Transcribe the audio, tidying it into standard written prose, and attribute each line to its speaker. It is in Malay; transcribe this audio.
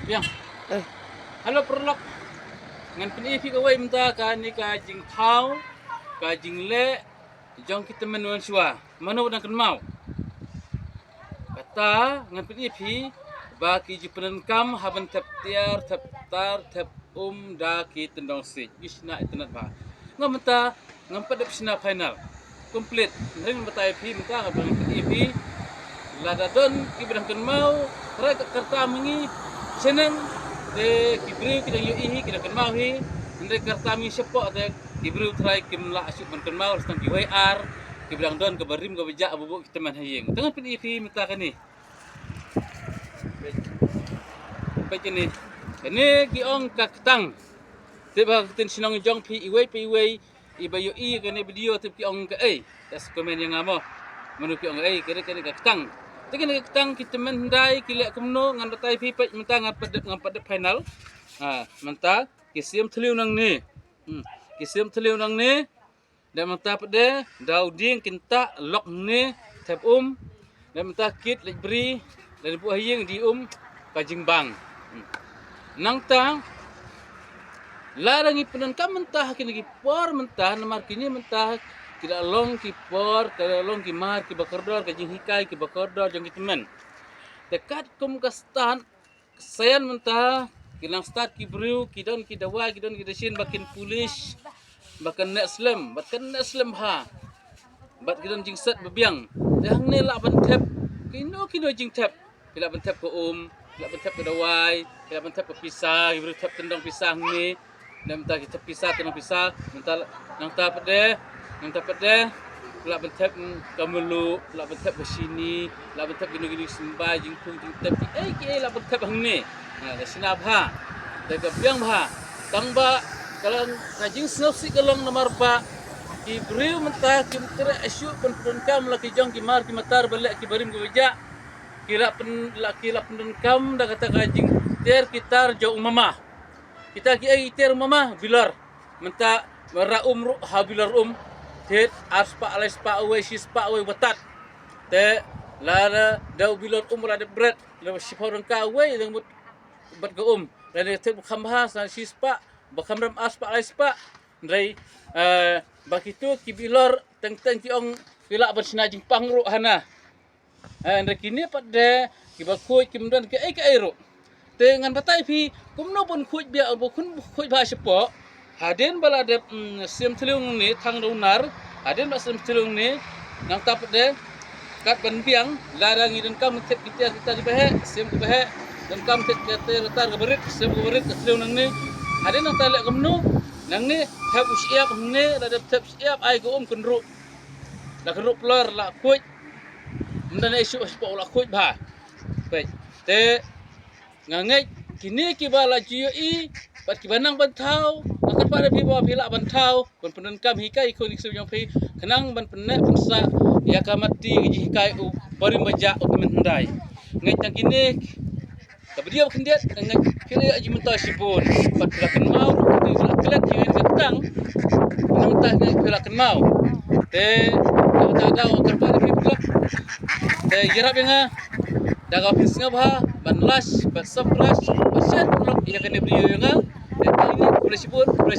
Speaker 1: Yang,
Speaker 2: Eh,
Speaker 1: halo perlok. Ngan peni fi kawai minta ka ni ka jing thau, ka jing le, jong kita menuan sua. Manu dan kan mau. Kata ngan peni fi baki jupenan kam haban tap tiar tap tar tap da ki tendong si. Isna itnat ba. Ngam minta ngam pada sina final. Komplit. Ring minta fi minta ngam peni fi lada don ibrang kan mau try kerta mengi seneng de kibru kita yu ihi kita kan mau hi ande kerta mi sepok de kibru try kim la asyuk kan mau stang ki ar kibrang don ke barim ke beja abu kita man hayeng tengah pin ifi minta kan ni baik ini ki ong kaktang tiba tin sinong jong pi iwei ibayu i kan video tip ki ong ke das komen yang amo menu ki ong kene kaktang. Tapi nak ketang kita mendai kilek kumno ngan datai pipet mentah ngan padet final. Mentah kisiam teliu nang ni. Kisiam teliu nang ni. Dan mentah pede dauding kinta lok ni tap dan mentah kit lek beri dan buah hayeng di kajing bang. Nang tang larangi penan kam mentah kini por mentah namar kini mentah tidak long ki por, tidak long ki mar ki bakordor ka jing hikai ki bakordor jong ki temen. Dekat kum ka stan sayan mentah kinang start ki brew ki don ki dawa ki don ki desin bakin pulis bakan net slam ha. Bat ki don jing set bebiang. Dang ne la ban tep kino jing tep. Kila ban tep ko kila ban tep ko dawai, kila ban tep ko pisah, ki brew tep tendong pisah ni. Dan mentah kita pisah tendong pisah, mentah nang ta pede yang dapat deh, pelak bentep kamelu, pelak bentep ke sini, pelak bentep gini sembah, jingkung jingtep, lak bentep hang ni. Dah sinap ha, dah kebiang ha. Tang ba kalau ngajing snap si kalong nomor ba, ki beriu mentah ki mentere asyuk pen kam laki jong ki mar ki matar balik ki barim ki beja, ki lak pen kam dah kata ngajing ter kitar jauh mama. Kita ki ter mama bilar, mentah meraum habilar Tet aspa alespa away sispa away watat. Te lara dau bilon rada bread le siporang ka away dang bat ga dan te khambha sa sispa bakhamram aspa alespa ndai bakitu kibilor teng ki ong pila bersina jing pangru hana. Ndai kini pat de kibakoi kimdan ke ro. Te ngan batai phi kumno pun khuj bia bo kun khuj ba sepo. Haden bala de sim thlung ni thang donar haden ba sim thlung ni nang tap de kat ban biang larang idun kam tet kita di behe sim ke behe dan kam tet te tar ke berit sim ke berit thlung nang ni haden nang talek kamnu nang ni hab usiap ni la de tap siap ai ko kunru la kunru plor la kuj mdan isu spo la kuj ba baik te ngangai kini kibala jiyo pat kibanang bantau akan pada piba pila bantau kon penan kam hikai ko niksu yang pi kenang ban penek pensa ya kamati hikai u bari meja u mendai ngai tang kini kabedia kendiat ngai kira aji mentah sipun pat pila kan mau tu kelat yang ketang mentah ngai pila kan mau te kata daw akan pada piba te jerap yang daga pisnga ba banlas basaplas basyat blok ya kan beliau yang ini boleh sebut boleh